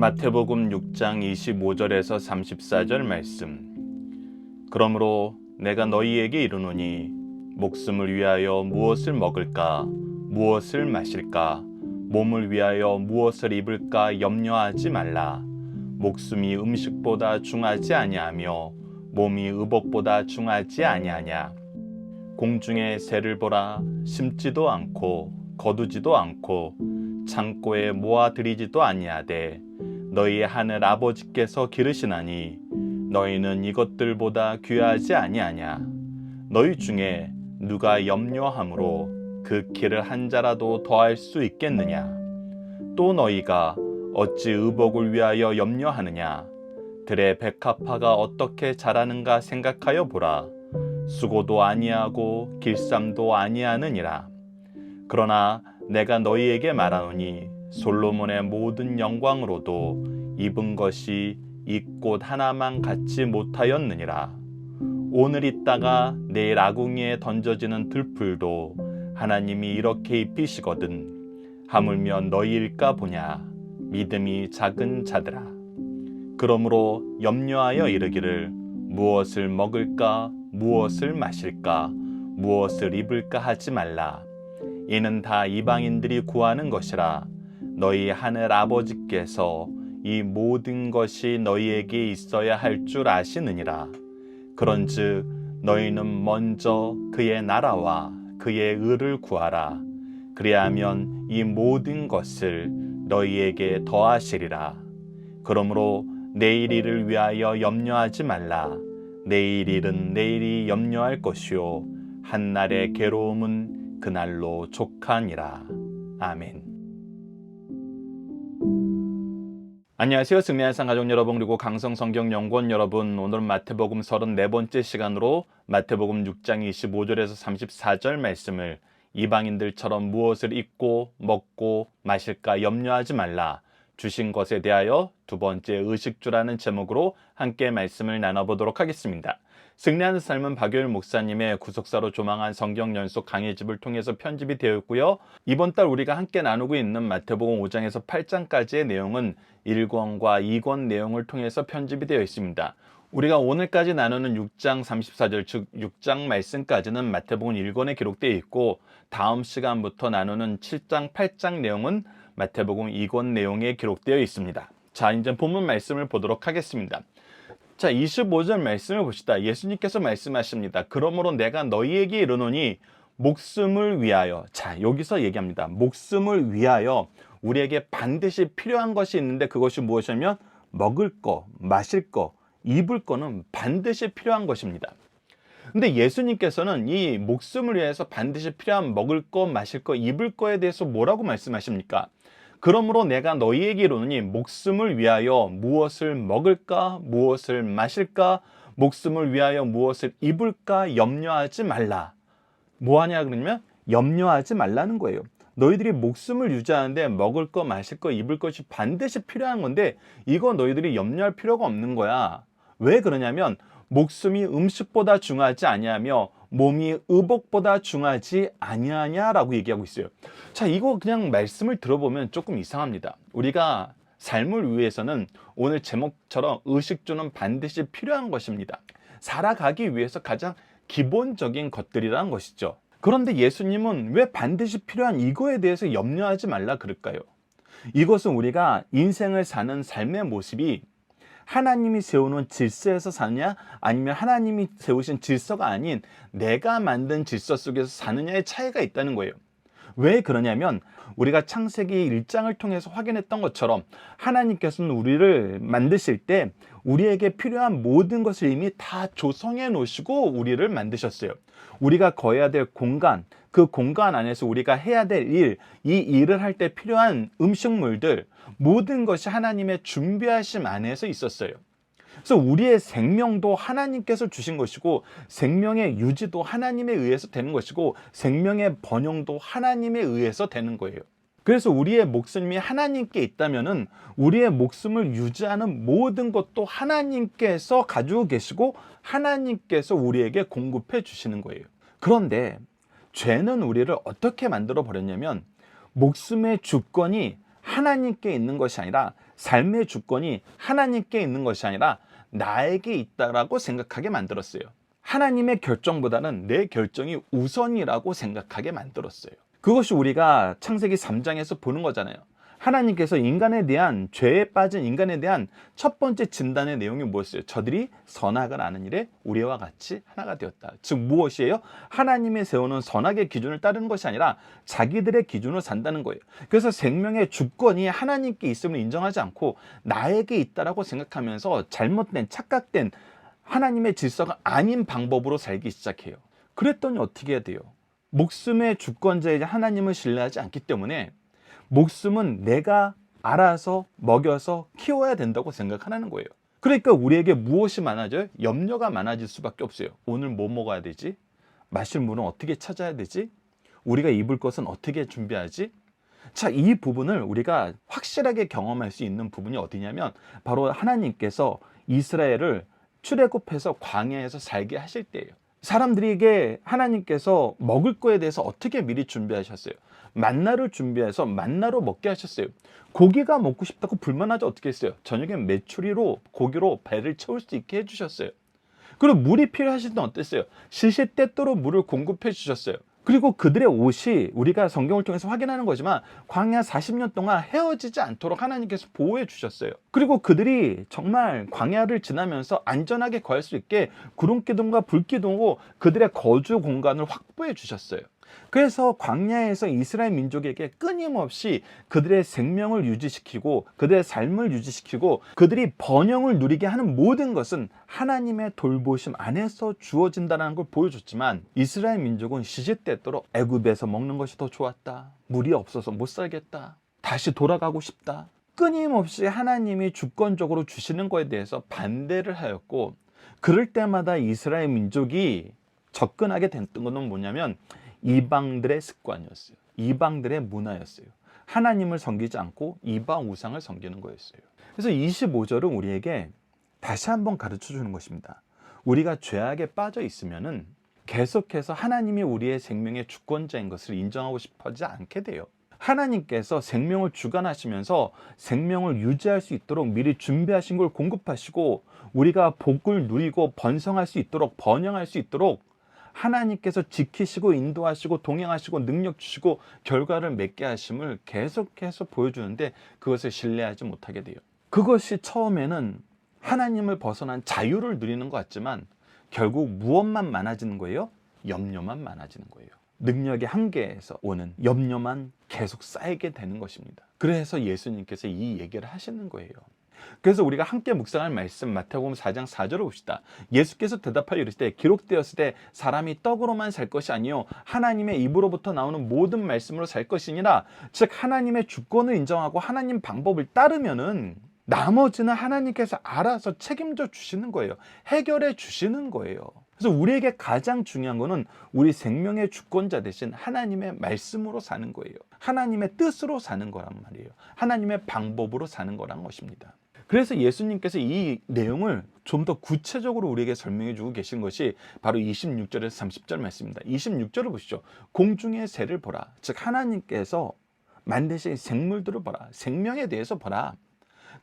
마태복음 6장 25절에서 34절 말씀. 그러므로 내가 너희에게 이르노니 목숨을 위하여 무엇을 먹을까 무엇을 마실까 몸을 위하여 무엇을 입을까 염려하지 말라. 목숨이 음식보다 중하지 아니하며 몸이 의복보다 중하지 아니하냐. 공중의 새를 보라. 심지도 않고 거두지도 않고 창고에 모아들이지도 아니하되 너희의 하늘 아버지께서 기르시나니 너희는 이것들보다 귀하지 아니하냐. 너희 중에 누가 염려함으로 그 키를 한 자라도 더할 수 있겠느냐. 또 너희가 어찌 의복을 위하여 염려하느냐. 들의 백합화가 어떻게 자라는가 생각하여 보라. 수고도 아니하고 길쌈도 아니하느니라. 그러나 내가 너희에게 말하노니 솔로몬의 모든 영광으로도 입은 것이 이 꽃 하나만 갖지 못하였느니라. 오늘 있다가 내일 아궁이에 던져지는 들풀도 하나님이 이렇게 입히시거든 하물며 너희일까 보냐. 믿음이 작은 자들아. 그러므로 염려하여 이르기를 무엇을 먹을까 무엇을 마실까 무엇을 입을까 하지 말라. 이는 다 이방인들이 구하는 것이라. 너희 하늘 아버지께서 이 모든 것이 너희에게 있어야 할 줄 아시느니라. 그런즉 너희는 먼저 그의 나라와 그의 의를 구하라. 그리하면 이 모든 것을 너희에게 더하시리라. 그러므로 내일 일을 위하여 염려하지 말라. 내일 일은 내일이 염려할 것이요 한날의 괴로움은 그날로 족하니라. 아멘. 안녕하세요. 승리한상 가족 여러분, 그리고 강성성경연구원 여러분. 오늘은 마태복음 34번째 시간으로 마태복음 6장 25절에서 34절 말씀을 이방인들처럼 무엇을 입고 먹고 마실까 염려하지 말라. 주신 것에 대하여 두 번째 의식주라는 제목으로 함께 말씀을 나눠보도록 하겠습니다. 승리하는 삶은 박효일 목사님의 구속사로 조망한 성경 연속 강의집을 통해서 편집이 되어 있고요. 이번 달 우리가 함께 나누고 있는 마태복음 5장에서 8장까지의 내용은 1권과 2권 내용을 통해서 편집이 되어 있습니다. 우리가 오늘까지 나누는 6장 34절 즉 6장 말씀까지는 마태복음 1권에 기록되어 있고 다음 시간부터 나누는 7장 8장 내용은 마태복음 2권 내용에 기록되어 있습니다. 자, 이제 본문 말씀을 보도록 하겠습니다. 자, 25절 말씀을 보시다. 예수님께서 말씀하십니다. 그러므로 내가 너희에게 이르노니 목숨을 위하여. 자, 여기서 얘기합니다. 목숨을 위하여 우리에게 반드시 필요한 것이 있는데 그것이 무엇이냐면 먹을 거, 마실 거, 입을 거는 반드시 필요한 것입니다. 근데 예수님께서는 이 목숨을 위해서 반드시 필요한 먹을 거, 마실 거, 입을 거에 대해서 뭐라고 말씀하십니까? 그러므로 내가 너희에게 이르노니 목숨을 위하여 무엇을 먹을까 무엇을 마실까 목숨을 위하여 무엇을 입을까 염려하지 말라. 뭐하냐 그러면 염려하지 말라는 거예요. 너희들이 목숨을 유지하는데 먹을 거 마실 거 입을 것이 반드시 필요한 건데 이거 너희들이 염려할 필요가 없는 거야. 왜 그러냐면 목숨이 음식보다 중하지 아니하며 몸이 의복보다 중하지 아니하냐라고 얘기하고 있어요. 자, 이거 그냥 말씀을 들어보면 조금 이상합니다. 우리가 삶을 위해서는 오늘 제목처럼 의식주는 반드시 필요한 것입니다. 살아가기 위해서 가장 기본적인 것들이라는 것이죠. 그런데 예수님은 왜 반드시 필요한 이거에 대해서 염려하지 말라 그럴까요? 이것은 우리가 인생을 사는 삶의 모습이 하나님이 세우는 질서에서 사느냐 아니면 하나님이 세우신 질서가 아닌 내가 만든 질서 속에서 사느냐의 차이가 있다는 거예요. 왜 그러냐면 우리가 창세기 1장을 통해서 확인했던 것처럼 하나님께서는 우리를 만드실 때 우리에게 필요한 모든 것을 이미 다 조성해 놓으시고 우리를 만드셨어요. 우리가 거해야 될 공간, 그 공간 안에서 우리가 해야 될 일, 이 일을 할 때 필요한 음식물들, 모든 것이 하나님의 준비하심 안에서 있었어요. 그래서 우리의 생명도 하나님께서 주신 것이고 생명의 유지도 하나님에 의해서 되는 것이고 생명의 번영도 하나님에 의해서 되는 거예요. 그래서 우리의 목숨이 하나님께 있다면은 우리의 목숨을 유지하는 모든 것도 하나님께서 가지고 계시고 하나님께서 우리에게 공급해 주시는 거예요. 그런데 죄는 우리를 어떻게 만들어 버렸냐면 목숨의 주권이 하나님께 있는 것이 아니라 삶의 주권이 하나님께 있는 것이 아니라 나에게 있다라고 생각하게 만들었어요. 하나님의 결정보다는 내 결정이 우선이라고 생각하게 만들었어요. 그것이 우리가 창세기 3장에서 보는 거잖아요. 하나님께서 인간에 대한, 죄에 빠진 인간에 대한 첫 번째 진단의 내용이 무엇이에요? 저들이 선악을 아는 일에 우리와 같이 하나가 되었다. 즉 무엇이에요? 하나님이 세우는 선악의 기준을 따르는 것이 아니라 자기들의 기준으로 산다는 거예요. 그래서 생명의 주권이 하나님께 있음을 인정하지 않고 나에게 있다라고 생각하면서 잘못된, 착각된 하나님의 질서가 아닌 방법으로 살기 시작해요. 그랬더니 어떻게 해야 돼요? 목숨의 주권자이자 하나님을 신뢰하지 않기 때문에 목숨은 내가 알아서 먹여서 키워야 된다고 생각하는 거예요. 그러니까 우리에게 무엇이 많아져요? 염려가 많아질 수밖에 없어요. 오늘 뭐 먹어야 되지? 마실 물은 어떻게 찾아야 되지? 우리가 입을 것은 어떻게 준비하지? 자, 이 부분을 우리가 확실하게 경험할 수 있는 부분이 어디냐면 바로 하나님께서 이스라엘을 출애굽해서 광야에서 살게 하실 때예요. 사람들에게 하나님께서 먹을 거에 대해서 어떻게 미리 준비하셨어요? 만나를 준비해서 만나로 먹게 하셨어요. 고기가 먹고 싶다고 불만하지 어떻게 했어요? 저녁에 메추리로 고기로 배를 채울 수 있게 해주셨어요. 그리고 물이 필요하실 땐 어땠어요? 시시때때로 물을 공급해 주셨어요. 그리고 그들의 옷이 우리가 성경을 통해서 확인하는 거지만 광야 40년 동안 헤어지지 않도록 하나님께서 보호해 주셨어요. 그리고 그들이 정말 광야를 지나면서 안전하게 거할 수 있게 구름기둥과 불기둥으로 그들의 거주 공간을 확보해 주셨어요. 그래서 광야에서 이스라엘 민족에게 끊임없이 그들의 생명을 유지시키고 그들의 삶을 유지시키고 그들이 번영을 누리게 하는 모든 것은 하나님의 돌보심 안에서 주어진다는 걸 보여줬지만 이스라엘 민족은 시시때때로 애굽에서 먹는 것이 더 좋았다. 물이 없어서 못 살겠다. 다시 돌아가고 싶다. 끊임없이 하나님이 주권적으로 주시는 것에 대해서 반대를 하였고 그럴 때마다 이스라엘 민족이 접근하게 됐던 것은 뭐냐면 이방들의 습관이었어요. 이방들의 문화였어요. 하나님을 섬기지 않고 이방 우상을 섬기는 거였어요. 그래서 25절은 우리에게 다시 한번 가르쳐 주는 것입니다. 우리가 죄악에 빠져 있으면은 계속해서 하나님이 우리의 생명의 주권자인 것을 인정하고 싶어하지 않게 돼요. 하나님께서 생명을 주관하시면서 생명을 유지할 수 있도록 미리 준비하신 걸 공급하시고 우리가 복을 누리고 번성할 수 있도록 번영할 수 있도록 하나님께서 지키시고 인도하시고 동행하시고 능력 주시고 결과를 맺게 하심을 계속해서 보여주는데 그것을 신뢰하지 못하게 돼요. 그것이 처음에는 하나님을 벗어난 자유를 누리는 것 같지만 결국 무엇만 많아지는 거예요? 염려만 많아지는 거예요. 능력의 한계에서 오는 염려만 계속 쌓이게 되는 것입니다. 그래서 예수님께서 이 얘기를 하시는 거예요. 그래서 우리가 함께 묵상할 말씀 마태복음 4장 4절을 봅시다. 예수께서 대답하여 이르시되 기록되었을 때 사람이 떡으로만 살 것이 아니요 하나님의 입으로부터 나오는 모든 말씀으로 살 것이니라. 즉 하나님의 주권을 인정하고 하나님 방법을 따르면은 나머지는 하나님께서 알아서 책임져 주시는 거예요. 해결해 주시는 거예요. 그래서 우리에게 가장 중요한 거는 우리 생명의 주권자 대신 하나님의 말씀으로 사는 거예요. 하나님의 뜻으로 사는 거란 말이에요. 하나님의 방법으로 사는 거란 것입니다. 그래서 예수님께서 이 내용을 좀 더 구체적으로 우리에게 설명해 주고 계신 것이 바로 26절에서 30절 말씀입니다. 26절을 보시죠. 공중의 새를 보라. 즉 하나님께서 만드신 생물들을 보라. 생명에 대해서 보라.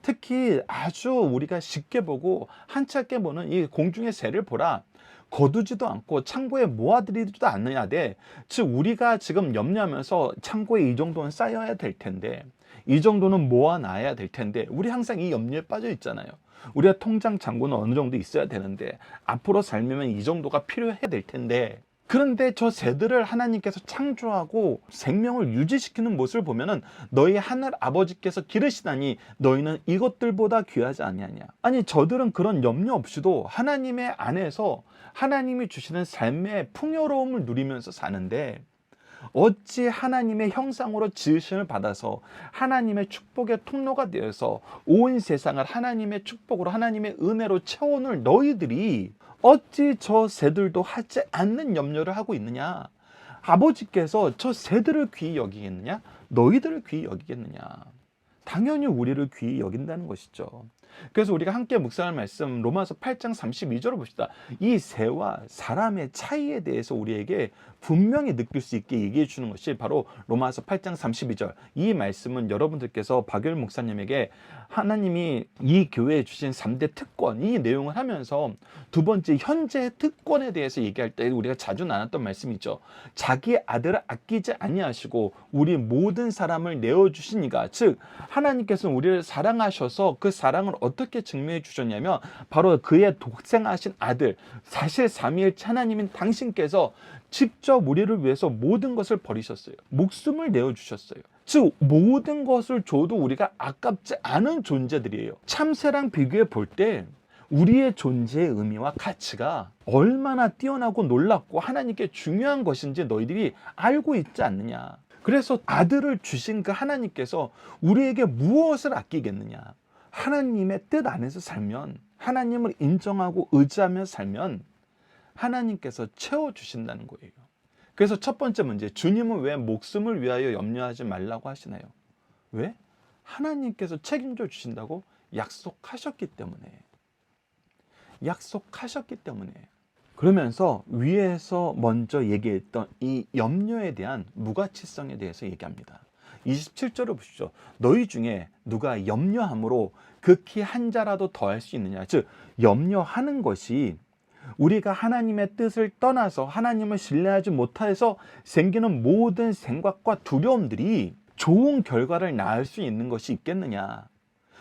특히 아주 우리가 쉽게 보고 한차게 보는 이 공중의 새를 보라. 거두지도 않고 창고에 모아들이지도 않느냐되 즉 우리가 지금 염려하면서 창고에 이 정도는 쌓여야 될 텐데 이 정도는 모아놔야 될 텐데 우리 항상 이 염려에 빠져 있잖아요. 우리가 통장 잔고는 어느 정도 있어야 되는데 앞으로 살면 이 정도가 필요해야 될 텐데 그런데 저 새들을 하나님께서 창조하고 생명을 유지시키는 모습을 보면은 너희 하늘 아버지께서 기르시다니 너희는 이것들보다 귀하지 아니하냐. 아니 저들은 그런 염려 없이도 하나님의 안에서 하나님이 주시는 삶의 풍요로움을 누리면서 사는데 어찌 하나님의 형상으로 지으심을 받아서 하나님의 축복의 통로가 되어서 온 세상을 하나님의 축복으로 하나님의 은혜로 채워놓을 너희들이 어찌 저 새들도 하지 않는 염려를 하고 있느냐. 아버지께서 저 새들을 귀히 여기겠느냐? 너희들을 귀히 여기겠느냐? 당연히 우리를 귀히 여긴다는 것이죠. 그래서 우리가 함께 묵상할 말씀 로마서 8장 32절을 봅시다. 이 새와 사람의 차이에 대해서 우리에게 분명히 느낄 수 있게 얘기해 주는 것이 바로 로마서 8장 32절. 이 말씀은 여러분들께서 박열 목사님에게 하나님이 이 교회에 주신 3대 특권, 이 내용을 하면서 두 번째 현재 특권에 대해서 얘기할 때 우리가 자주 나눴던 말씀이죠. 자기 아들을 아끼지 아니하시고 우리 모든 사람을 내어주시니가, 즉 하나님께서는 우리를 사랑하셔서 그 사랑을 어떻게 증명해 주셨냐면 바로 그의 독생하신 아들, 사실 삼위일체 하나님인 당신께서 직접 우리를 위해서 모든 것을 버리셨어요. 목숨을 내어주셨어요. 즉 모든 것을 줘도 우리가 아깝지 않은 존재들이에요. 참새랑 비교해 볼 때 우리의 존재의 의미와 가치가 얼마나 뛰어나고 놀랍고 하나님께 중요한 것인지 너희들이 알고 있지 않느냐. 그래서 아들을 주신 그 하나님께서 우리에게 무엇을 아끼겠느냐. 하나님의 뜻 안에서 살면, 하나님을 인정하고 의지하며 살면 하나님께서 채워주신다는 거예요. 그래서 첫 번째 문제, 주님은 왜 목숨을 위하여 염려하지 말라고 하시나요? 왜? 하나님께서 책임져 주신다고 약속하셨기 때문에. 약속하셨기 때문에. 그러면서 위에서 먼저 얘기했던 이 염려에 대한 무가치성에 대해서 얘기합니다. 27절을 보시죠. 너희 중에 누가 염려함으로 극히 한 자라도 더할 수 있느냐. 즉 염려하는 것이 우리가 하나님의 뜻을 떠나서 하나님을 신뢰하지 못해서 생기는 모든 생각과 두려움들이 좋은 결과를 낳을 수 있는 것이 있겠느냐.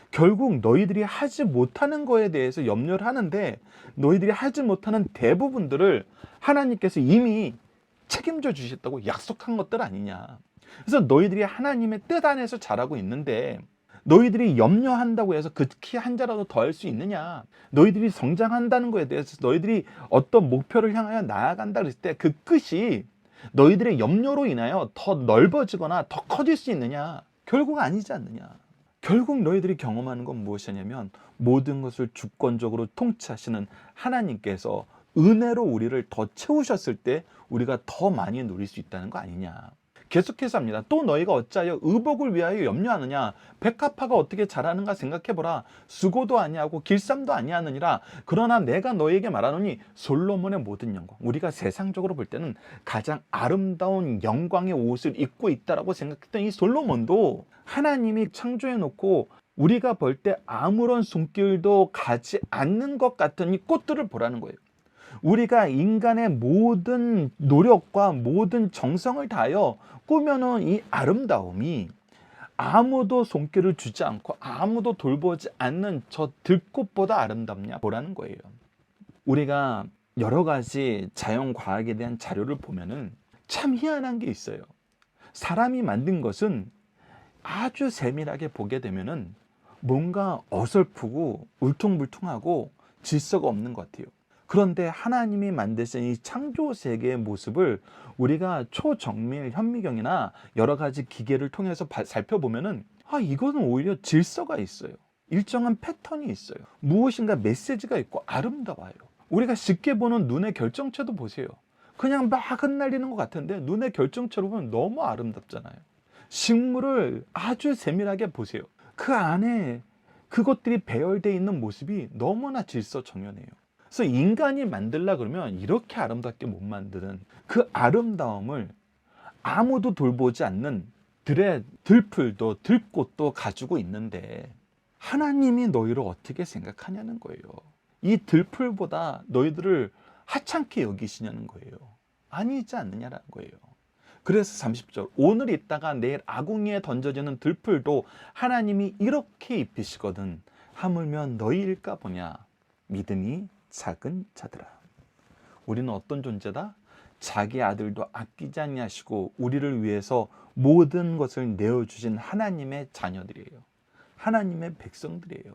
결국 너희들이 하지 못하는 거에 대해서 염려를 하는데 너희들이 하지 못하는 대부분들을 하나님께서 이미 책임져 주셨다고 약속한 것들 아니냐. 그래서 너희들이 하나님의 뜻 안에서 자라고 있는데 너희들이 염려한다고 해서 극히 한 자라도 더 할 수 있느냐. 너희들이 성장한다는 거에 대해서 너희들이 어떤 목표를 향하여 나아간다 그랬을 때 그 끝이 너희들의 염려로 인하여 더 넓어지거나 더 커질 수 있느냐. 결국 아니지 않느냐. 결국 너희들이 경험하는 건 무엇이냐면 모든 것을 주권적으로 통치하시는 하나님께서 은혜로 우리를 더 채우셨을 때 우리가 더 많이 누릴 수 있다는 거 아니냐. 계속해서 합니다. 또 너희가 어찌하여 의복을 위하여 염려하느냐. 백합화가 어떻게 자라는가 생각해보라. 수고도 아니하고 길쌈도 아니하느니라. 그러나 내가 너희에게 말하노니 솔로몬의 모든 영광. 우리가 세상적으로 볼 때는 가장 아름다운 영광의 옷을 입고 있다라고 생각했던 이 솔로몬도 하나님이 창조해놓고 우리가 볼 때 아무런 손길도 가지 않는 것 같은 이 꽃들을 보라는 거예요. 우리가 인간의 모든 노력과 모든 정성을 다하여 꾸며놓은 이 아름다움이 아무도 손길을 주지 않고 아무도 돌보지 않는 저 들꽃보다 아름답냐 보라는 거예요. 우리가 여러 가지 자연과학에 대한 자료를 보면은 참 희한한 게 있어요. 사람이 만든 것은 아주 세밀하게 보게 되면은 뭔가 어설프고 울퉁불퉁하고 질서가 없는 것 같아요. 그런데 하나님이 만드신 이 창조 세계의 모습을 우리가 초정밀 현미경이나 여러 가지 기계를 통해서 살펴보면은 이거는 오히려 질서가 있어요. 일정한 패턴이 있어요. 무엇인가 메시지가 있고 아름다워요. 우리가 쉽게 보는 눈의 결정체도 보세요. 그냥 막 흩날리는 것 같은데 눈의 결정체로 보면 너무 아름답잖아요. 식물을 아주 세밀하게 보세요. 그 안에 그것들이 배열되어 있는 모습이 너무나 질서정연해요. 그래서 인간이 만들라 그러면 이렇게 아름답게 못 만드는 그 아름다움을 아무도 돌보지 않는 들풀도 들꽃도 가지고 있는데 하나님이 너희를 어떻게 생각하냐는 거예요. 이 들풀보다 너희들을 하찮게 여기시냐는 거예요. 아니지 않느냐라는 거예요. 그래서 30절 오늘 있다가 내일 아궁이에 던져지는 들풀도 하나님이 이렇게 입히시거든 하물며 너희일까 보냐. 믿음이 작은 자들아. 우리는 어떤 존재다? 자기 아들도 아끼지 아니하시고 우리를 위해서 모든 것을 내어주신 하나님의 자녀들이에요. 하나님의 백성들이에요.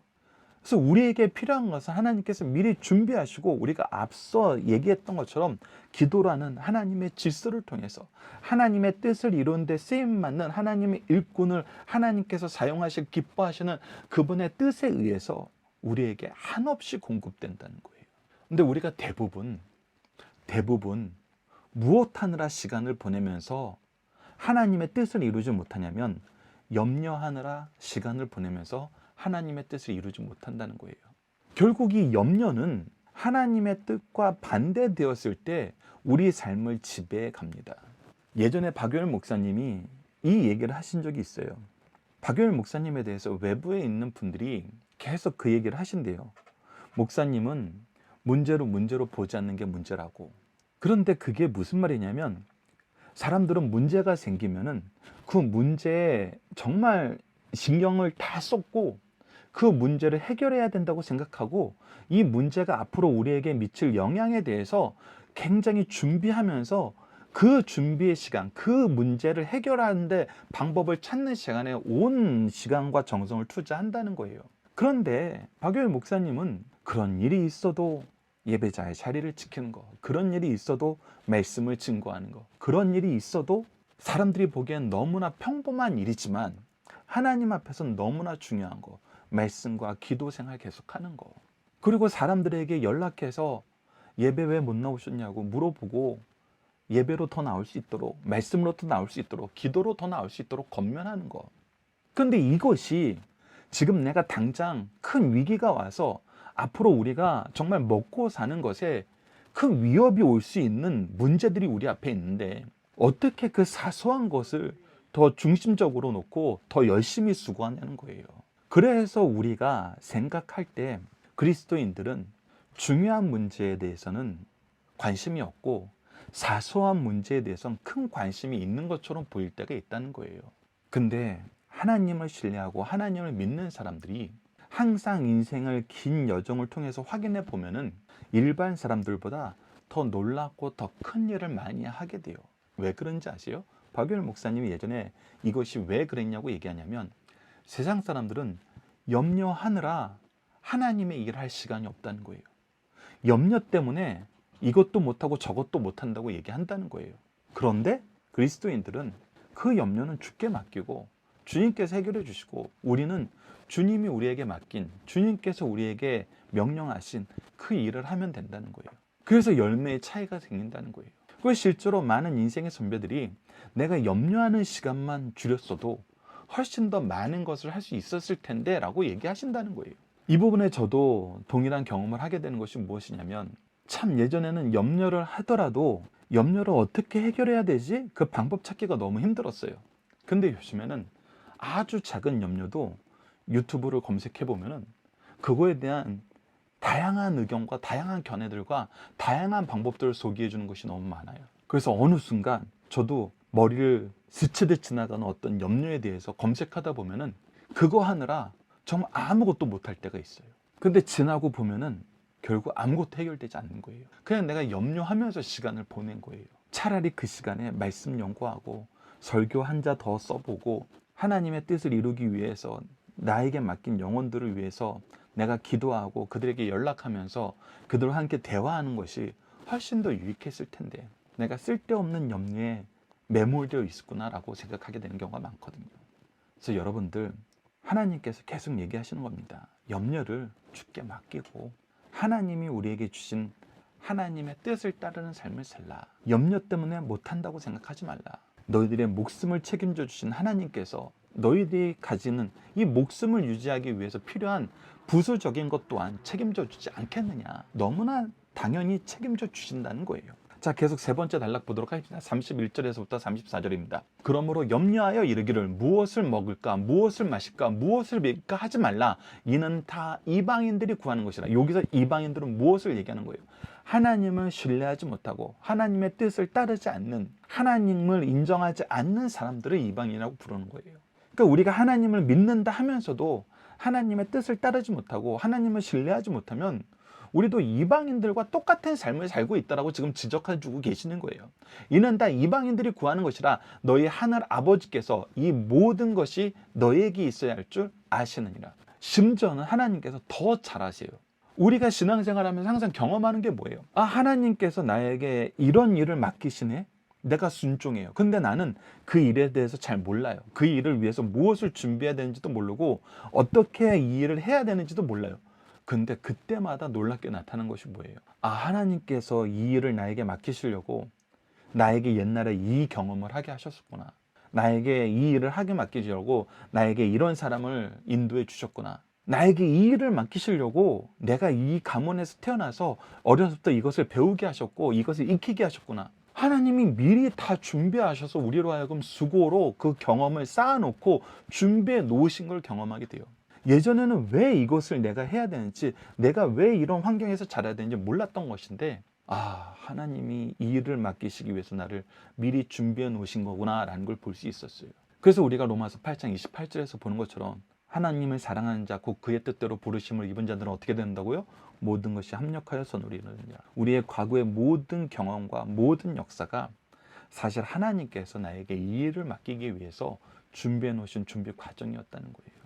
그래서 우리에게 필요한 것은 하나님께서 미리 준비하시고 우리가 앞서 얘기했던 것처럼 기도라는 하나님의 질서를 통해서 하나님의 뜻을 이루는 데 쓰임받는 하나님의 일꾼을 하나님께서 사용하실 기뻐하시는 그분의 뜻에 의해서 우리에게 한없이 공급된다는 거예요. 근데 우리가 대부분 무엇 하느라 시간을 보내면서 하나님의 뜻을 이루지 못하냐면 염려하느라 시간을 보내면서 하나님의 뜻을 이루지 못한다는 거예요. 결국 이 염려는 하나님의 뜻과 반대되었을 때 우리 삶을 지배해 갑니다. 예전에 박유일 목사님이 이 얘기를 하신 적이 있어요. 박유일 목사님에 대해서 외부에 있는 분들이 계속 그 얘기를 하신대요. 목사님은 문제로 보지 않는 게 문제라고. 그런데 그게 무슨 말이냐면 사람들은 문제가 생기면은 그 문제에 정말 신경을 다 쏟고 그 문제를 해결해야 된다고 생각하고 이 문제가 앞으로 우리에게 미칠 영향에 대해서 굉장히 준비하면서 그 준비의 시간, 그 문제를 해결하는데 방법을 찾는 시간에 온 시간과 정성을 투자한다는 거예요. 그런데 박유일 목사님은 그런 일이 있어도 예배자의 자리를 지키는 거, 그런 일이 있어도 말씀을 증거하는 거, 그런 일이 있어도 사람들이 보기엔 너무나 평범한 일이지만 하나님 앞에서는 너무나 중요한 거, 말씀과 기도 생활 계속하는 거. 그리고 사람들에게 연락해서 예배 왜 못 나오셨냐고 물어보고 예배로 더 나올 수 있도록, 말씀으로 더 나올 수 있도록, 기도로 더 나올 수 있도록 권면하는 거. 그런데 이것이 지금 내가 당장 큰 위기가 와서 앞으로 우리가 정말 먹고 사는 것에 큰 위협이 올 수 있는 문제들이 우리 앞에 있는데 어떻게 그 사소한 것을 더 중심적으로 놓고 더 열심히 수고하냐는 거예요. 그래서 우리가 생각할 때 그리스도인들은 중요한 문제에 대해서는 관심이 없고 사소한 문제에 대해서는 큰 관심이 있는 것처럼 보일 때가 있다는 거예요. 근데 하나님을 신뢰하고 하나님을 믿는 사람들이 항상 인생을 긴 여정을 통해서 확인해 보면은 일반 사람들보다 더 놀랍고 더 큰 일을 많이 하게 돼요. 왜 그런지 아세요? 박유일 목사님이 예전에 이것이 왜 그랬냐고 얘기하냐면 세상 사람들은 염려하느라 하나님의 일을 할 시간이 없다는 거예요. 염려 때문에 이것도 못하고 저것도 못한다고 얘기한다는 거예요. 그런데 그리스도인들은 그 염려는 주께 맡기고 주님께서 해결해 주시고 우리는 주님이 우리에게 맡긴 주님께서 우리에게 명령하신 그 일을 하면 된다는 거예요. 그래서 열매의 차이가 생긴다는 거예요. 그 실제로 많은 인생의 선배들이 내가 염려하는 시간만 줄였어도 훨씬 더 많은 것을 할 수 있었을 텐데 라고 얘기하신다는 거예요. 이 부분에 저도 동일한 경험을 하게 되는 것이 무엇이냐면 참 예전에는 염려를 하더라도 염려를 어떻게 해결해야 되지? 그 방법 찾기가 너무 힘들었어요. 근데 요즘에는 아주 작은 염려도 유튜브를 검색해 보면은 그거에 대한 다양한 의견과 다양한 견해들과 다양한 방법들을 소개해 주는 것이 너무 많아요. 그래서 어느 순간 저도 머리를 스치듯 지나가는 어떤 염려에 대해서 검색하다 보면은 그거 하느라 정말 아무것도 못할 때가 있어요. 근데 지나고 보면은 결국 아무것도 해결되지 않는 거예요. 그냥 내가 염려하면서 시간을 보낸 거예요. 차라리 그 시간에 말씀 연구하고 설교 한 자 더 써보고 하나님의 뜻을 이루기 위해서 나에게 맡긴 영혼들을 위해서 내가 기도하고 그들에게 연락하면서 그들과 함께 대화하는 것이 훨씬 더 유익했을 텐데 내가 쓸데없는 염려에 매몰되어 있었구나라고 생각하게 되는 경우가 많거든요. 그래서 여러분들 하나님께서 계속 얘기하시는 겁니다. 염려를 주께 맡기고 하나님이 우리에게 주신 하나님의 뜻을 따르는 삶을 살라. 염려 때문에 못한다고 생각하지 말라. 너희들의 목숨을 책임져 주신 하나님께서 너희들이 가지는 이 목숨을 유지하기 위해서 필요한 부수적인 것 또한 책임져 주지 않겠느냐. 너무나 당연히 책임져 주신다는 거예요. 자, 계속 세 번째 단락 보도록 하겠습니다. 31절에서부터 34절입니다. 그러므로 염려하여 이르기를 무엇을 먹을까, 무엇을 마실까, 무엇을 입을까 하지 말라. 이는 다 이방인들이 구하는 것이라. 여기서 이방인들은 무엇을 얘기하는 거예요? 하나님을 신뢰하지 못하고 하나님의 뜻을 따르지 않는, 하나님을 인정하지 않는 사람들을 이방인이라고 부르는 거예요. 그러니까 우리가 하나님을 믿는다 하면서도 하나님의 뜻을 따르지 못하고 하나님을 신뢰하지 못하면 우리도 이방인들과 똑같은 삶을 살고 있다라고 지금 지적해주고 계시는 거예요. 이는 다 이방인들이 구하는 것이라 너희 하늘 아버지께서 이 모든 것이 너에게 있어야 할 줄 아시느니라. 심지어는 하나님께서 더 잘 아세요. 우리가 신앙생활하면서 항상 경험하는 게 뭐예요? 아, 하나님께서 나에게 이런 일을 맡기시네? 내가 순종해요. 근데 나는 그 일에 대해서 잘 몰라요. 그 일을 위해서 무엇을 준비해야 되는지도 모르고 어떻게 이 일을 해야 되는지도 몰라요. 근데 그때마다 놀랍게 나타나는 것이 뭐예요? 아, 하나님께서 이 일을 나에게 맡기시려고 나에게 옛날에 이 경험을 하게 하셨구나. 나에게 이 일을 하게 맡기시려고 나에게 이런 사람을 인도해 주셨구나. 나에게 이 일을 맡기시려고 내가 이 가문에서 태어나서 어려서부터 이것을 배우게 하셨고 이것을 익히게 하셨구나. 하나님이 미리 다 준비하셔서 우리로 하여금 수고로 그 경험을 쌓아놓고 준비해 놓으신 걸 경험하게 돼요. 예전에는 왜 이것을 내가 해야 되는지, 내가 왜 이런 환경에서 자라야 되는지 몰랐던 것인데, 하나님이 이 일을 맡기시기 위해서 나를 미리 준비해 놓으신 거구나 라는 걸 볼 수 있었어요. 그래서 우리가 로마서 8장 28절에서 보는 것처럼 하나님을 사랑하는 자, 곧 그의 뜻대로 부르심을 입은 자들은 어떻게 된다고요? 모든 것이 합력하여 선으로 이루느니라. 우리의 과거의 모든 경험과 모든 역사가 사실 하나님께서 나에게 이 일을 맡기기 위해서 준비해 놓으신 준비 과정이었다는 거예요.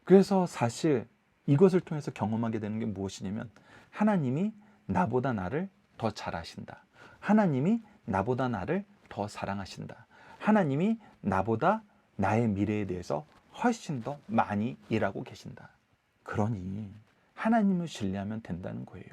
그래서 사실 이것을 통해서 경험하게 되는 게 무엇이냐면, 하나님이 나보다 나를 더 잘 아신다. 하나님이 나보다 나를 더 사랑하신다. 하나님이 나보다 나의 미래에 대해서 훨씬 더 많이 일하고 계신다. 그러니 하나님을 신뢰하면 된다는 거예요.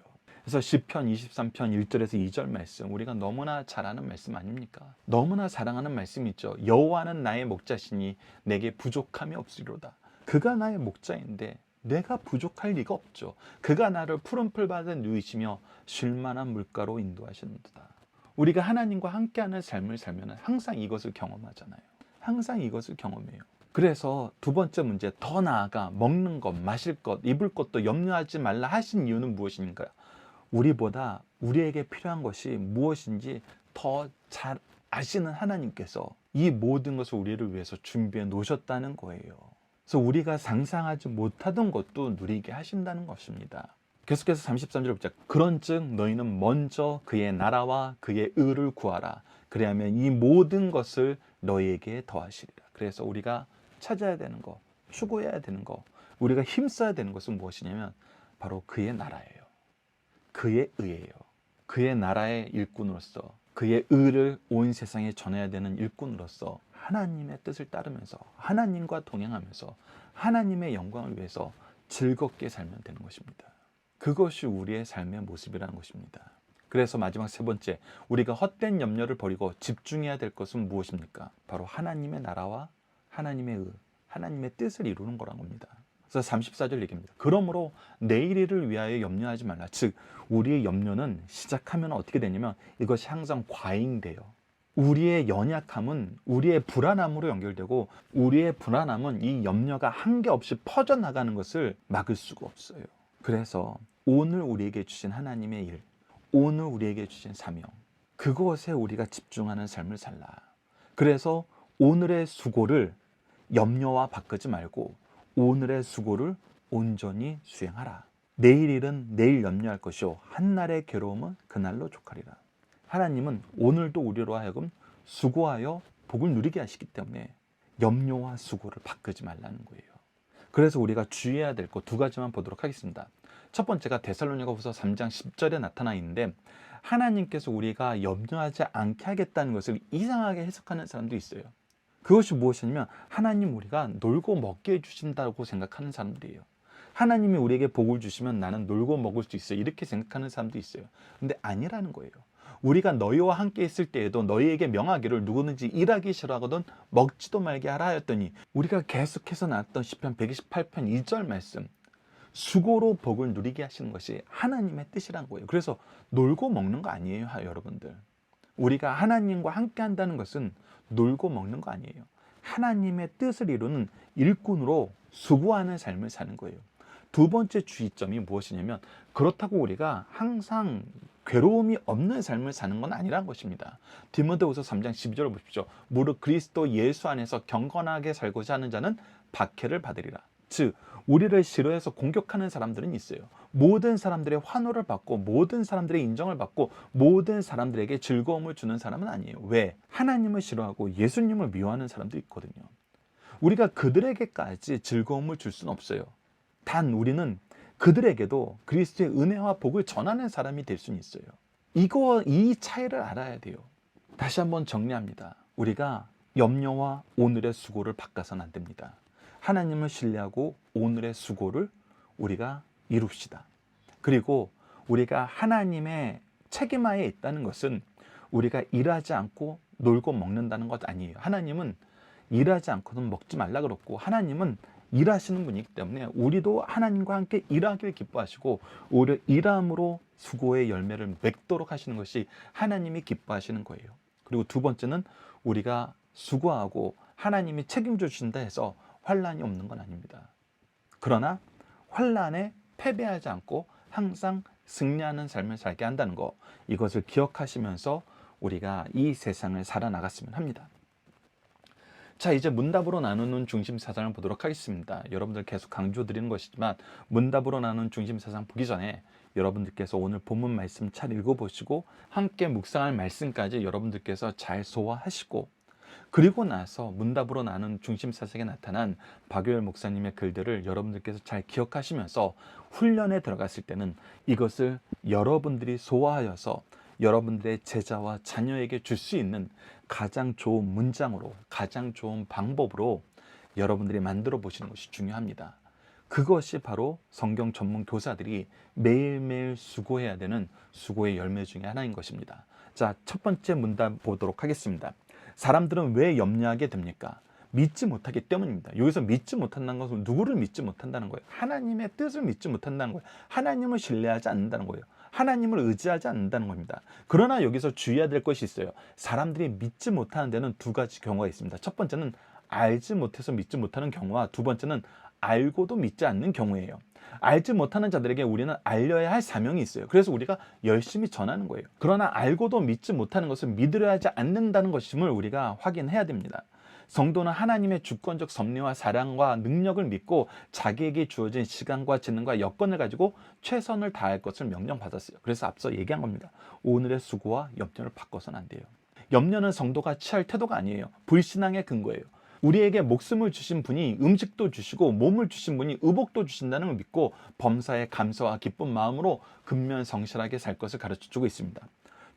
그래서 시편 23편 1절에서 2절 말씀, 우리가 너무나 잘 아는 말씀 아닙니까? 너무나 사랑하는 말씀이 있죠. 여호와는 나의 목자시니 내게 부족함이 없으리로다. 그가 나의 목자인데 내가 부족할 리가 없죠. 그가 나를 푸른 풀밭에 누이시며 쉴만한 물가로 인도하시는도다. 우리가 하나님과 함께하는 삶을 살면 항상 이것을 경험하잖아요. 항상 이것을 경험해요. 그래서 두 번째 문제, 더 나아가 먹는 것, 마실 것, 입을 것도 염려하지 말라 하신 이유는 무엇인가요? 우리보다 우리에게 필요한 것이 무엇인지 더 잘 아시는 하나님께서 이 모든 것을 우리를 위해서 준비해 놓으셨다는 거예요. 그래서 우리가 상상하지 못하던 것도 누리게 하신다는 것입니다. 계속해서 33절을 보자. 그런즉 너희는 먼저 그의 나라와 그의 의를 구하라. 그리하면 이 모든 것을 너희에게 더하시리라. 그래서 우리가 찾아야 되는 거, 추구해야 되는 거, 우리가 힘써야 되는 것은 무엇이냐면 바로 그의 나라예요. 그의 의예요. 그의 나라의 일꾼으로서, 그의 의를 온 세상에 전해야 되는 일꾼으로서 하나님의 뜻을 따르면서, 하나님과 동행하면서 하나님의 영광을 위해서 즐겁게 살면 되는 것입니다. 그것이 우리의 삶의 모습이라는 것입니다. 그래서 마지막 세 번째, 우리가 헛된 염려를 버리고 집중해야 될 것은 무엇입니까? 바로 하나님의 나라와 하나님의 의, 하나님의 뜻을 이루는 거란 겁니다. 그래서 34절 얘기입니다. 그러므로 내일 일을 위하여 염려하지 말라. 즉 우리의 염려는 시작하면 어떻게 되냐면 이것이 항상 과잉돼요. 우리의 연약함은 우리의 불안함으로 연결되고, 우리의 불안함은 이 염려가 한계없이 퍼져나가는 것을 막을 수가 없어요. 그래서 오늘 우리에게 주신 하나님의 일, 오늘 우리에게 주신 사명, 그것에 우리가 집중하는 삶을 살라. 그래서 오늘의 수고를 염려와 바꾸지 말고 오늘의 수고를 온전히 수행하라. 내일 일은 내일 염려할 것이요 한날의 괴로움은 그날로 족하리라. 하나님은 오늘도 우리로 하여금 수고하여 복을 누리게 하시기 때문에 염려와 수고를 바꾸지 말라는 거예요. 그래서 우리가 주의해야 될 것 두 가지만 보도록 하겠습니다. 첫 번째가 데살로니가후서 3장 10절에 나타나 있는데, 하나님께서 우리가 염려하지 않게 하겠다는 것을 이상하게 해석하는 사람도 있어요. 그것이 무엇이냐면 하나님 우리가 놀고 먹게 해주신다고 생각하는 사람들이에요. 하나님이 우리에게 복을 주시면 나는 놀고 먹을 수 있어요, 이렇게 생각하는 사람도 있어요. 근데 아니라는 거예요. 우리가 너희와 함께 있을 때에도 너희에게 명하기를 누구든지 일하기 싫어하거든 먹지도 말게 하라 하였더니, 우리가 계속해서 나왔던 시편 128편 2절 말씀, 수고로 복을 누리게 하시는 것이 하나님의 뜻이란 거예요. 그래서 놀고 먹는 거 아니에요, 여러분들. 우리가 하나님과 함께 한다는 것은 놀고 먹는 거 아니에요. 하나님의 뜻을 이루는 일꾼으로 수고하는 삶을 사는 거예요. 두 번째 주의점이 무엇이냐면, 그렇다고 우리가 항상 괴로움이 없는 삶을 사는 건 아니란 것입니다. 디모데후서 3장 12절을 보십시오. 무릇 그리스도 예수 안에서 경건하게 살고자 하는 자는 박해를 받으리라. 즉 우리를 싫어해서 공격하는 사람들은 있어요. 모든 사람들의 환호를 받고 모든 사람들의 인정을 받고 모든 사람들에게 즐거움을 주는 사람은 아니에요. 왜? 하나님을 싫어하고 예수님을 미워하는 사람도 있거든요. 우리가 그들에게까지 즐거움을 줄 수는 없어요. 단 우리는 그들에게도 그리스도의 은혜와 복을 전하는 사람이 될 수는 있어요. 이 차이를 알아야 돼요. 다시 한번 정리합니다. 우리가 염려와 오늘의 수고를 바꿔서는 안 됩니다. 하나님을 신뢰하고 오늘의 수고를 우리가 이룹시다. 그리고 우리가 하나님의 책임하에 있다는 것은 우리가 일하지 않고 놀고 먹는다는 것 아니에요. 하나님은 일하지 않고는 먹지 말라 그랬고, 하나님은 일하시는 분이기 때문에 우리도 하나님과 함께 일하기를 기뻐하시고 오히려 일함으로 수고의 열매를 맺도록 하시는 것이 하나님이 기뻐하시는 거예요. 그리고 두 번째는 우리가 수고하고 하나님이 책임져 주신다 해서 환난이 없는 건 아닙니다. 그러나 환난에 패배하지 않고 항상 승리하는 삶을 살게 한다는 거, 이것을 기억하시면서 우리가 이 세상을 살아나갔으면 합니다. 자, 이제 문답으로 나누는 중심 사상을 보도록 하겠습니다. 여러분들 계속 강조드리는 것이지만 문답으로 나누는 중심 사상 보기 전에 여러분들께서 오늘 본문 말씀 잘 읽어보시고 함께 묵상할 말씀까지 여러분들께서 잘 소화하시고, 그리고 나서 문답으로 나눈 중심 사상에 나타난 박유열 목사님의 글들을 여러분들께서 잘 기억하시면서 훈련에 들어갔을 때는 이것을 여러분들이 소화하여서 여러분들의 제자와 자녀에게 줄 수 있는 가장 좋은 문장으로, 가장 좋은 방법으로 여러분들이 만들어 보시는 것이 중요합니다. 그것이 바로 성경 전문 교사들이 매일매일 수고해야 되는 수고의 열매 중에 하나인 것입니다. 자, 첫 번째 문답 보도록 하겠습니다. 사람들은 왜 염려하게 됩니까? 믿지 못하기 때문입니다. 여기서 믿지 못한다는 것은 누구를 믿지 못한다는 거예요? 하나님의 뜻을 믿지 못한다는 거예요. 하나님을 신뢰하지 않는다는 거예요. 하나님을 의지하지 않는다는 겁니다. 그러나 여기서 주의해야 될 것이 있어요. 사람들이 믿지 못하는 데는 두 가지 경우가 있습니다. 첫 번째는 알지 못해서 믿지 못하는 경우와 두 번째는 알고도 믿지 않는 경우예요. 알지 못하는 자들에게 우리는 알려야 할 사명이 있어요. 그래서 우리가 열심히 전하는 거예요. 그러나 알고도 믿지 못하는 것은 믿으려 하지 않는다는 것임을 우리가 확인해야 됩니다. 성도는 하나님의 주권적 섭리와 사랑과 능력을 믿고 자기에게 주어진 시간과 재능과 여건을 가지고 최선을 다할 것을 명령받았어요. 그래서 앞서 얘기한 겁니다. 오늘의 수고와 염려를 바꿔서는 안 돼요. 염려는 성도가 취할 태도가 아니에요. 불신앙의 근거예요. 우리에게 목숨을 주신 분이 음식도 주시고 몸을 주신 분이 의복도 주신다는 걸 믿고 범사에 감사와 기쁜 마음으로 근면성실하게 살 것을 가르쳐주고 있습니다.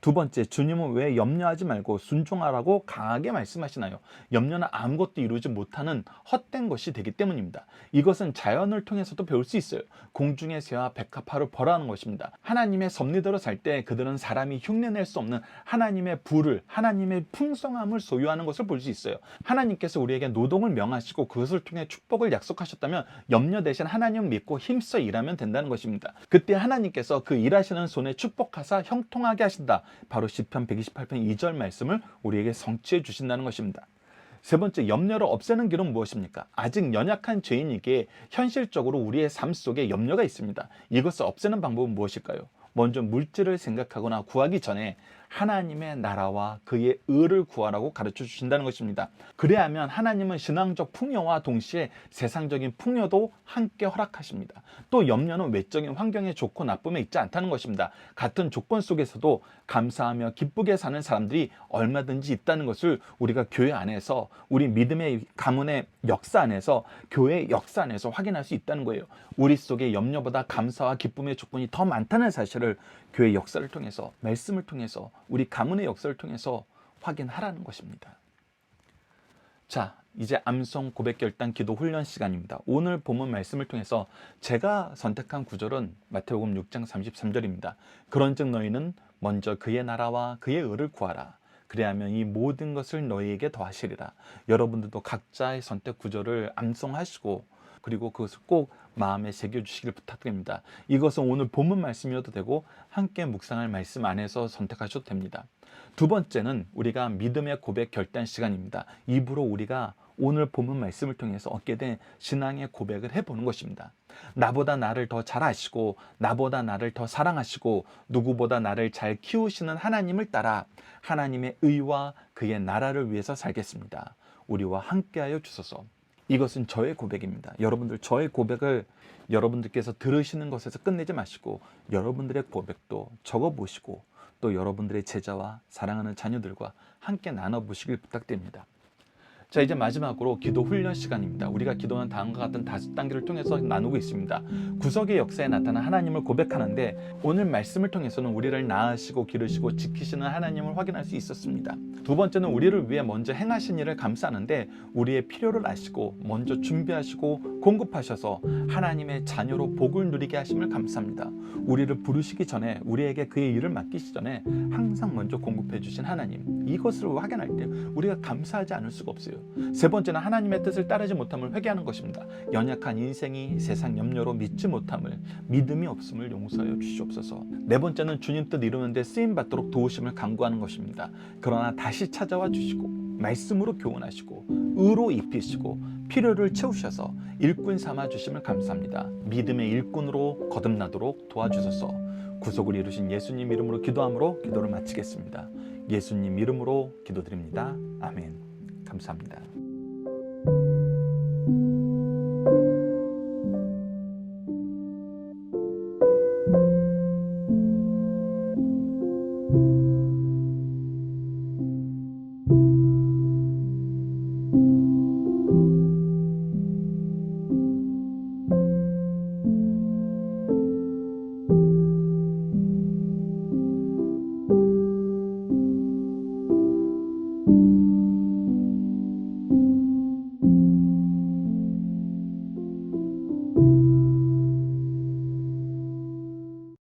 두 번째, 주님은 왜 염려하지 말고 순종하라고 강하게 말씀하시나요? 염려는 아무것도 이루지 못하는 헛된 것이 되기 때문입니다. 이것은 자연을 통해서도 배울 수 있어요. 공중의 새와 백합화를 벌하는 것입니다. 하나님의 섭리대로 살 때 그들은 사람이 흉내낼 수 없는 하나님의 부를, 하나님의 풍성함을 소유하는 것을 볼 수 있어요. 하나님께서 우리에게 노동을 명하시고 그것을 통해 축복을 약속하셨다면 염려 대신 하나님을 믿고 힘써 일하면 된다는 것입니다. 그때 하나님께서 그 일하시는 손에 축복하사 형통하게 하신다. 바로 시편 128편 2절 말씀을 우리에게 성취해 주신다는 것입니다. 세 번째, 염려를 없애는 길은 무엇입니까? 아직 연약한 죄인에게 현실적으로 우리의 삶 속에 염려가 있습니다. 이것을 없애는 방법은 무엇일까요? 먼저 물질을 생각하거나 구하기 전에 하나님의 나라와 그의 의를 구하라고 가르쳐 주신다는 것입니다. 그래야만 하나님은 신앙적 풍요와 동시에 세상적인 풍요도 함께 허락하십니다. 또 염려는 외적인 환경의 좋고 나쁨에 있지 않다는 것입니다. 같은 조건 속에서도 감사하며 기쁘게 사는 사람들이 얼마든지 있다는 것을 우리가 교회 안에서, 우리 믿음의 가문의 역사 안에서, 교회의 역사 안에서 확인할 수 있다는 거예요. 우리 속에 염려보다 감사와 기쁨의 조건이 더 많다는 사실을 교회 역사를 통해서, 말씀을 통해서, 우리 가문의 역사를 통해서 확인하라는 것입니다. 자, 이제 암송 고백 결단 기도 훈련 시간입니다. 오늘 본문 말씀을 통해서 제가 선택한 구절은 마태복음 6장 33절입니다. 그런즉 너희는 먼저 그의 나라와 그의 의를 구하라. 그래야면 이 모든 것을 너희에게 더하시리라. 여러분들도 각자의 선택 구절을 암송하시고 그리고 그것을 꼭 마음에 새겨주시길 부탁드립니다. 이것은 오늘 본문 말씀이어도 되고 함께 묵상할 말씀 안에서 선택하셔도 됩니다. 두 번째는 우리가 믿음의 고백 결단 시간입니다. 입으로 우리가 오늘 본문 말씀을 통해서 얻게 된 신앙의 고백을 해보는 것입니다. 나보다 나를 더 잘 아시고 나보다 나를 더 사랑하시고 누구보다 나를 잘 키우시는 하나님을 따라 하나님의 의와 그의 나라를 위해서 살겠습니다. 우리와 함께하여 주소서. 이것은 저의 고백입니다. 여러분들, 저의 고백을 여러분들께서 들으시는 것에서 끝내지 마시고 여러분들의 고백도 적어보시고 또 여러분들의 제자와 사랑하는 자녀들과 함께 나눠보시길 부탁드립니다. 자, 이제 마지막으로 기도 훈련 시간입니다. 우리가 기도는 다음과 같은 5단계를 통해서 나누고 있습니다. 구속의 역사에 나타난 하나님을 고백하는데 오늘 말씀을 통해서는 우리를 낳으시고 기르시고 지키시는 하나님을 확인할 수 있었습니다. 두 번째는 우리를 위해 먼저 행하신 일을 감사하는데 우리의 필요를 아시고 먼저 준비하시고 공급하셔서 하나님의 자녀로 복을 누리게 하심을 감사합니다. 우리를 부르시기 전에, 우리에게 그의 일을 맡기시 전에 항상 먼저 공급해 주신 하나님, 이것을 확인할 때 우리가 감사하지 않을 수가 없어요. 세 번째는 하나님의 뜻을 따르지 못함을 회개하는 것입니다. 연약한 인생이 세상 염려로 믿지 못함을, 믿음이 없음을 용서하여 주시옵소서. 네 번째는 주님 뜻 이루는데 쓰임받도록 도우심을 간구하는 것입니다. 그러나 다시 찾아와 주시고 말씀으로 교훈하시고 의로 입히시고 필요를 채우셔서 일꾼 삼아 주심을 감사합니다. 믿음의 일꾼으로 거듭나도록 도와주소서. 구속을 이루신 예수님 이름으로 기도함으로 기도를 마치겠습니다. 예수님 이름으로 기도드립니다. 아멘. 감사합니다.